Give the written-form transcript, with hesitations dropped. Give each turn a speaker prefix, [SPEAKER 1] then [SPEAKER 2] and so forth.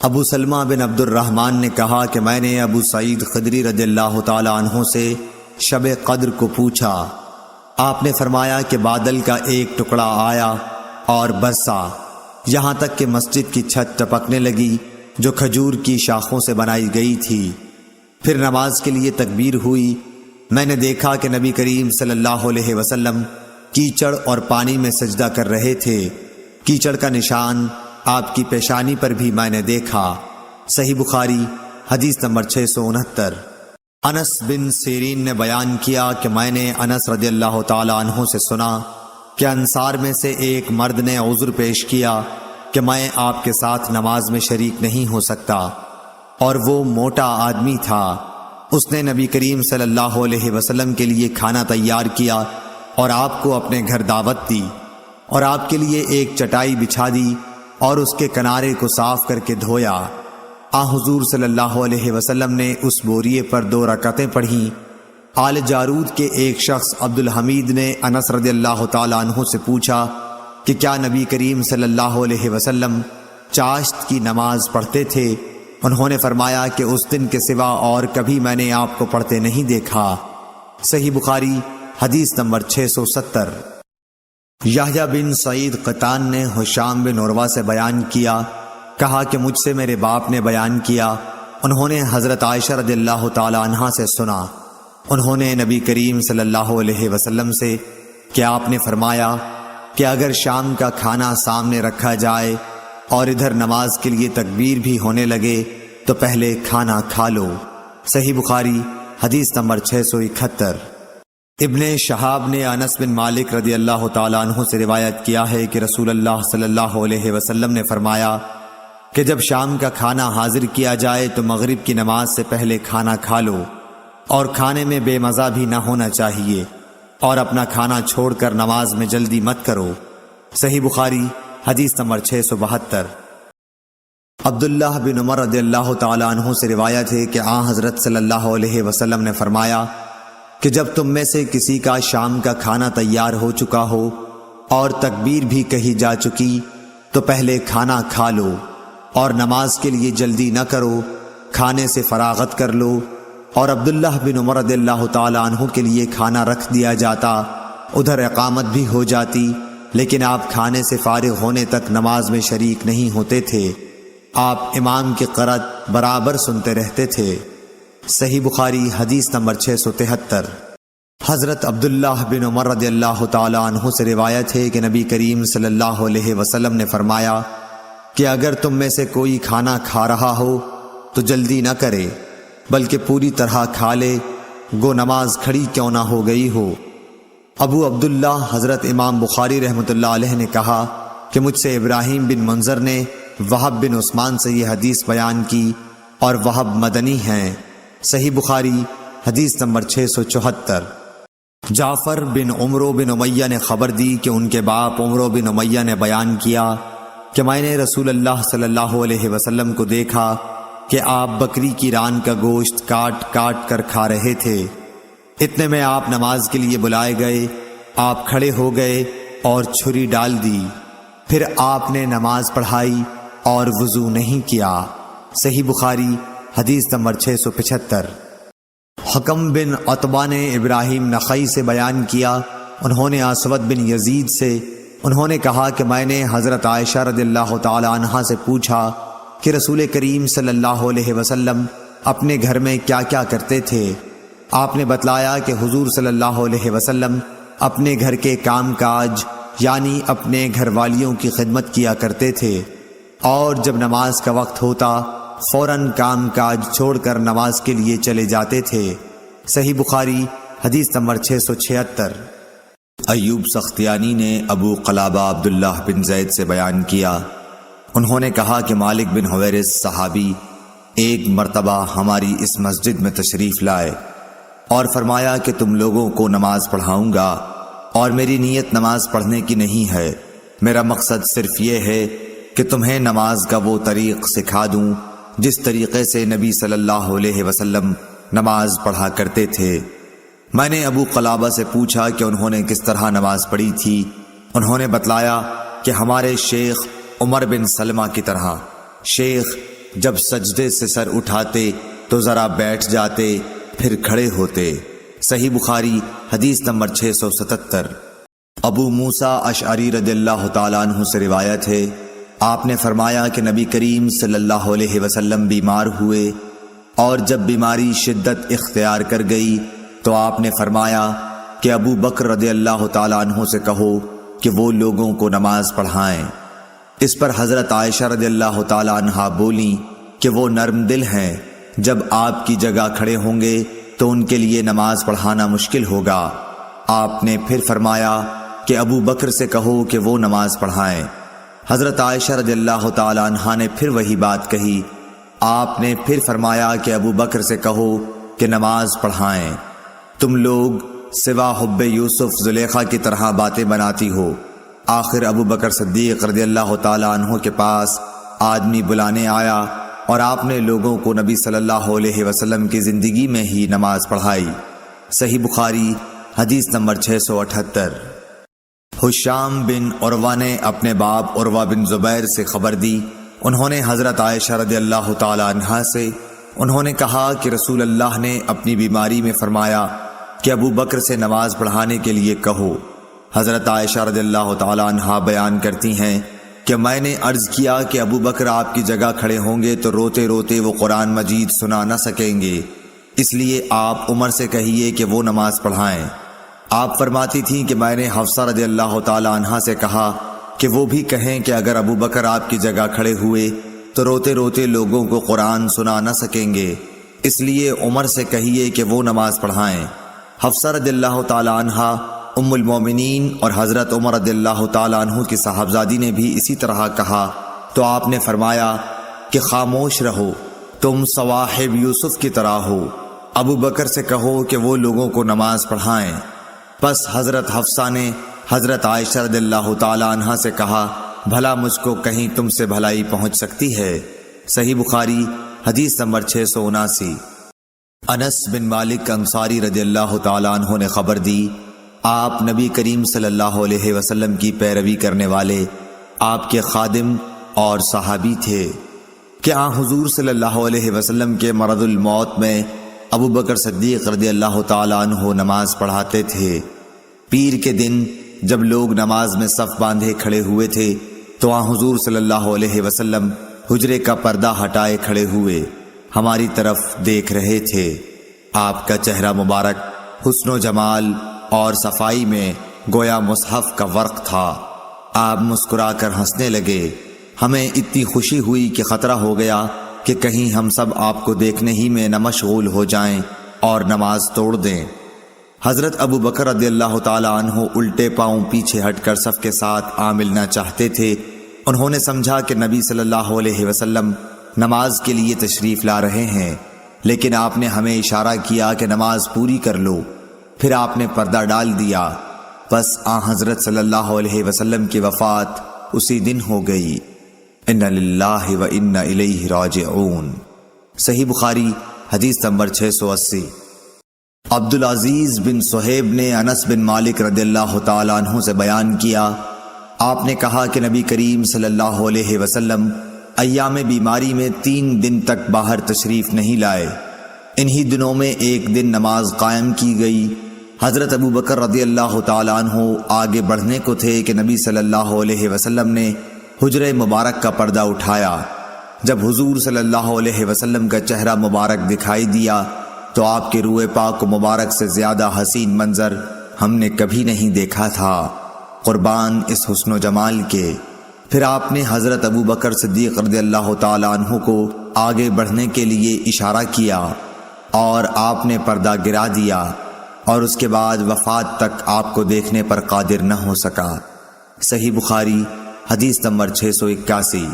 [SPEAKER 1] ابو سلمہ بن عبد الرحمن نے کہا کہ میں نے ابو سعید خدری رضی اللہ تعالی عنہ سے شب قدر کو پوچھا۔ آپ نے فرمایا کہ بادل کا ایک ٹکڑا آیا اور برسا، یہاں تک کہ مسجد کی چھت ٹپکنے لگی جو کھجور کی شاخوں سے بنائی گئی تھی۔ پھر نماز کے لیے تکبیر ہوئی۔ میں نے دیکھا کہ نبی کریم صلی اللہ علیہ وسلم کیچڑ اور پانی میں سجدہ کر رہے تھے۔ کیچڑ کا نشان آپ کی پیشانی پر بھی میں نے دیکھا۔ صحیح بخاری حدیث نمبر 669۔ انس بن سیرین نے بیان کیا کہ میں نے انس رضی اللہ تعالی عنہ سے سنا کہ انصار میں سے ایک مرد نے عذر پیش کیا کہ میں آپ کے ساتھ نماز میں شریک نہیں ہو سکتا، اور وہ موٹا آدمی تھا۔ اس نے نبی کریم صلی اللہ علیہ وسلم کے لیے کھانا تیار کیا اور آپ کو اپنے گھر دعوت دی، اور آپ کے لیے ایک چٹائی بچھا دی اور اس کے کنارے کو صاف کر کے دھویا۔ حضور صلی اللہ علیہ وسلم نے اس بوریے پر 2 رکعتیں پڑھیں۔ آل جارود کے ایک شخص عبد الحمید نے انس رضی اللہ تعالی عنہ سے پوچھا کہ کیا نبی کریم صلی اللہ علیہ وسلم چاشت کی نماز پڑھتے تھے؟ انہوں نے فرمایا کہ اس دن کے سوا اور کبھی میں نے آپ کو پڑھتے نہیں دیکھا۔ صحیح بخاری حدیث نمبر 670۔ یحییٰ بن سعید قطان نے ہشام بن عروہ سے بیان کیا، کہا کہ مجھ سے میرے باپ نے بیان کیا، انہوں نے حضرت عائشہ رضی اللہ تعالی عنہا سے سنا، انہوں نے نبی کریم صلی اللہ علیہ وسلم سے کہ آپ نے فرمایا کہ اگر شام کا کھانا سامنے رکھا جائے اور ادھر نماز کے لیے تکبیر بھی ہونے لگے تو پہلے کھانا کھا لو۔ صحیح بخاری حدیث نمبر 671۔ ابن شہاب نے انس بن مالک رضی اللہ تعالی عنہ سے روایت کیا ہے کہ رسول اللہ صلی اللہ علیہ وسلم نے فرمایا کہ جب شام کا کھانا حاضر کیا جائے تو مغرب کی نماز سے پہلے کھانا کھا لو، اور کھانے میں بے مزہ بھی نہ ہونا چاہیے، اور اپنا کھانا چھوڑ کر نماز میں جلدی مت کرو۔ صحیح بخاری حدیث نمبر 672۔ عبداللہ بن عمر رضی اللہ تعالی عنہ سے روایت ہے کہ حضرت صلی اللہ علیہ وسلم نے فرمایا کہ جب تم میں سے کسی کا شام کا کھانا تیار ہو چکا ہو اور تکبیر بھی کہی جا چکی تو پہلے کھانا کھا لو، اور نماز کے لیے جلدی نہ کرو، کھانے سے فراغت کر لو۔ اور عبداللہ بن عمر رضی اللہ تعالی عنہ کے لیے کھانا رکھ دیا جاتا، ادھر اقامت بھی ہو جاتی، لیکن آپ کھانے سے فارغ ہونے تک نماز میں شریک نہیں ہوتے تھے۔ آپ امام کی قرأت برابر سنتے رہتے تھے۔ صحیح بخاری حدیث نمبر 673۔ حضرت عبداللہ بن عمر رضی اللہ تعالی عنہ سے روایت ہے کہ نبی کریم صلی اللہ علیہ وسلم نے فرمایا کہ اگر تم میں سے کوئی کھانا کھا رہا ہو تو جلدی نہ کرے، بلکہ پوری طرح کھا لے، گو نماز کھڑی کیوں نہ ہو گئی ہو۔ ابو عبداللہ حضرت امام بخاری رحمۃ اللہ علیہ نے کہا کہ مجھ سے ابراہیم بن منظر نے وہب بن عثمان سے یہ حدیث بیان کی، اور وہب مدنی ہیں۔ صحیح بخاری حدیث نمبر 674۔ جعفر بن عمرو بن امیہ نے خبر دی کہ ان کے باپ عمرو بن امیہ نے بیان کیا کہ میں نے رسول اللہ صلی اللہ علیہ وسلم کو دیکھا کہ آپ بکری کی ران کا گوشت کاٹ کاٹ کر کھا رہے تھے۔ اتنے میں آپ نماز کے لیے بلائے گئے، آپ کھڑے ہو گئے اور چھری ڈال دی، پھر آپ نے نماز پڑھائی اور وضو نہیں کیا۔ صحیح بخاری حدیث نمبر 675۔ حکم بن عتبہ نے ابراہیم نخعی سے بیان کیا، انہوں نے اسود بن یزید سے، انہوں نے کہا کہ میں نے حضرت عائشہ رضی اللہ تعالی عنہا سے پوچھا کہ رسول کریم صلی اللہ علیہ وسلم اپنے گھر میں کیا کیا کرتے تھے؟ آپ نے بتلایا کہ حضور صلی اللہ علیہ وسلم اپنے گھر کے کام کاج یعنی اپنے گھر والیوں کی خدمت کیا کرتے تھے، اور جب نماز کا وقت ہوتا فوراً کام کاج چھوڑ کر نماز کے لیے چلے جاتے تھے۔ صحیح بخاری حدیث نمبر 676۔ ایوب سختیانی نے ابو قلابہ عبداللہ بن زید سے بیان کیا، انہوں نے کہا کہ مالک بن حویرث صحابی ایک مرتبہ ہماری اس مسجد میں تشریف لائے اور فرمایا کہ تم لوگوں کو نماز پڑھاؤں گا، اور میری نیت نماز پڑھنے کی نہیں ہے، میرا مقصد صرف یہ ہے کہ تمہیں نماز کا وہ طریق سکھا دوں جس طریقے سے نبی صلی اللہ علیہ وسلم نماز پڑھا کرتے تھے۔ میں نے ابو قلابہ سے پوچھا کہ انہوں نے کس طرح نماز پڑھی تھی، انہوں نے بتلایا کہ ہمارے شیخ عمر بن سلمہ کی طرح۔ شیخ جب سجدے سے سر اٹھاتے تو ذرا بیٹھ جاتے پھر کھڑے ہوتے۔ صحیح بخاری حدیث نمبر 677۔ ابو موسیٰ اشعری رضی اللہ تعالیٰ عنہ سے روایت ہے، آپ نے فرمایا کہ نبی کریم صلی اللہ علیہ وسلم بیمار ہوئے، اور جب بیماری شدت اختیار کر گئی تو آپ نے فرمایا کہ ابو بکر رضی اللہ تعالیٰ عنہ سے کہو کہ وہ لوگوں کو نماز پڑھائیں۔ اس پر حضرت عائشہ رضی اللہ تعالیٰ عنہ بولیں کہ وہ نرم دل ہیں، جب آپ کی جگہ کھڑے ہوں گے تو ان کے لیے نماز پڑھانا مشکل ہوگا۔ آپ نے پھر فرمایا کہ ابو بکر سے کہو کہ وہ نماز پڑھائیں۔ حضرت عائشہ رضی اللہ تعالیٰ عنہ نے پھر وہی بات کہی۔ آپ نے پھر فرمایا کہ ابو بکر سے کہو کہ نماز پڑھائیں۔ تم لوگ سوا حب یوسف زلیخا کی طرح باتیں بناتی ہو۔ آخر ابو بکر صدیق رضی اللہ تعالیٰ عنہ کے پاس آدمی بلانے آیا اور آپ نے لوگوں کو نبی صلی اللہ علیہ وسلم کی زندگی میں ہی نماز پڑھائی۔ صحیح بخاری حدیث نمبر 678۔ حشام بن عروہ نے اپنے باپ عروہ بن زبیر سے خبر دی، انہوں نے حضرت عائشہ رضی اللہ تعالی عنہا سے انہوں نے کہا کہ رسول اللہ نے اپنی بیماری میں فرمایا کہ ابو بکر سے نماز پڑھانے کے لیے کہو۔ حضرت عائشہ رضی اللہ تعالی عنہا بیان کرتی ہیں کہ میں نے عرض کیا کہ ابو بکر آپ کی جگہ کھڑے ہوں گے تو روتے روتے وہ قرآن مجید سنا نہ سکیں گے، اس لیے آپ عمر سے کہیے کہ وہ نماز پڑھائیں۔ آپ فرماتی تھیں کہ میں نے حفصہ رضی اللہ تعالی عنہا سے کہا کہ وہ بھی کہیں کہ اگر ابو بکر آپ کی جگہ کھڑے ہوئے تو روتے روتے لوگوں کو قرآن سنا نہ سکیں گے، اس لیے عمر سے کہیے کہ وہ نماز پڑھائیں۔ حفصہ رضی اللہ تعالی عنہا ام المومنین اور حضرت عمر رضی اللہ تعالی عنہ کی صاحبزادی نے بھی اسی طرح کہا تو آپ نے فرمایا کہ خاموش رہو، تم صواحب یوسف کی طرح ہو، ابو بکر سے کہو کہ وہ لوگوں کو نماز پڑھائیں۔ پس حضرت حفصہ نے حضرت عائشہ رضی اللہ تعالی عنہا سے کہا بھلا مجھ کو کہیں تم سے بھلائی پہنچ سکتی ہے۔ صحیح بخاری حدیث نمبر 679۔ انس بن مالک انصاری رضی اللہ تعالی عنہ نے خبر دی، آپ نبی کریم صلی اللہ علیہ وسلم کی پیروی کرنے والے آپ کے خادم اور صحابی تھے کہ حضور صلی اللہ علیہ وسلم کے مرض الموت میں ابو بکر صدیق رضی اللہ تعالی عنہ نماز پڑھاتے تھے۔ پیر کے دن جب لوگ نماز میں صف باندھے کھڑے ہوئے تھے تو حضور صلی اللہ علیہ وسلم حجرے کا پردہ ہٹائے کھڑے ہوئے ہماری طرف دیکھ رہے تھے۔ آپ کا چہرہ مبارک حسن و جمال اور صفائی میں گویا مصحف کا ورق تھا۔ آپ مسکرا کر ہنسنے لگے، ہمیں اتنی خوشی ہوئی کہ خطرہ ہو گیا کہ کہیں ہم سب آپ کو دیکھنے ہی میں نہ مشغول ہو جائیں اور نماز توڑ دیں۔ حضرت ابو بکر رضی اللہ تعالی عنہ الٹے پاؤں پیچھے ہٹ کر صف کے ساتھ آ ملنا چاہتے تھے۔ انہوں نے سمجھا کہ نبی صلی اللہ علیہ وسلم نماز کے لیے تشریف لا رہے ہیں، لیکن آپ نے ہمیں اشارہ کیا کہ نماز پوری کر لو، پھر آپ نے پردہ ڈال دیا۔ بس حضرت صلی اللہ علیہ وسلم کی وفات اسی دن ہو گئی۔ انا للہ و انا الیہ راجعون۔ صحیح بخاری حدیث نمبر 680۔ عبدالعزیز بن صہیب نے انس بن مالک رضی اللہ تعالیٰ عنہ سے بیان کیا، آپ نے کہا کہ نبی کریم صلی اللہ علیہ وسلم ایام بیماری میں 3 دن تک باہر تشریف نہیں لائے۔ انہی دنوں میں ایک دن نماز قائم کی گئی۔ حضرت ابو بکر رضی اللہ تعالیٰ عنہ آگے بڑھنے کو تھے کہ نبی صلی اللہ علیہ وسلم نے حجرہ مبارک کا پردہ اٹھایا۔ جب حضور صلی اللہ علیہ وسلم کا چہرہ مبارک دکھائی دیا تو آپ کے روئے پاک و مبارک سے زیادہ حسین منظر ہم نے کبھی نہیں دیکھا تھا، قربان اس حسن و جمال کے۔ پھر آپ نے حضرت ابو بکر صدیق رضی اللہ تعالی عنہ کو آگے بڑھنے کے لیے اشارہ کیا اور آپ نے پردہ گرا دیا، اور اس کے بعد وفات تک آپ کو دیکھنے پر قادر نہ ہو سکا۔ صحیح بخاری حدیث نمبر 681۔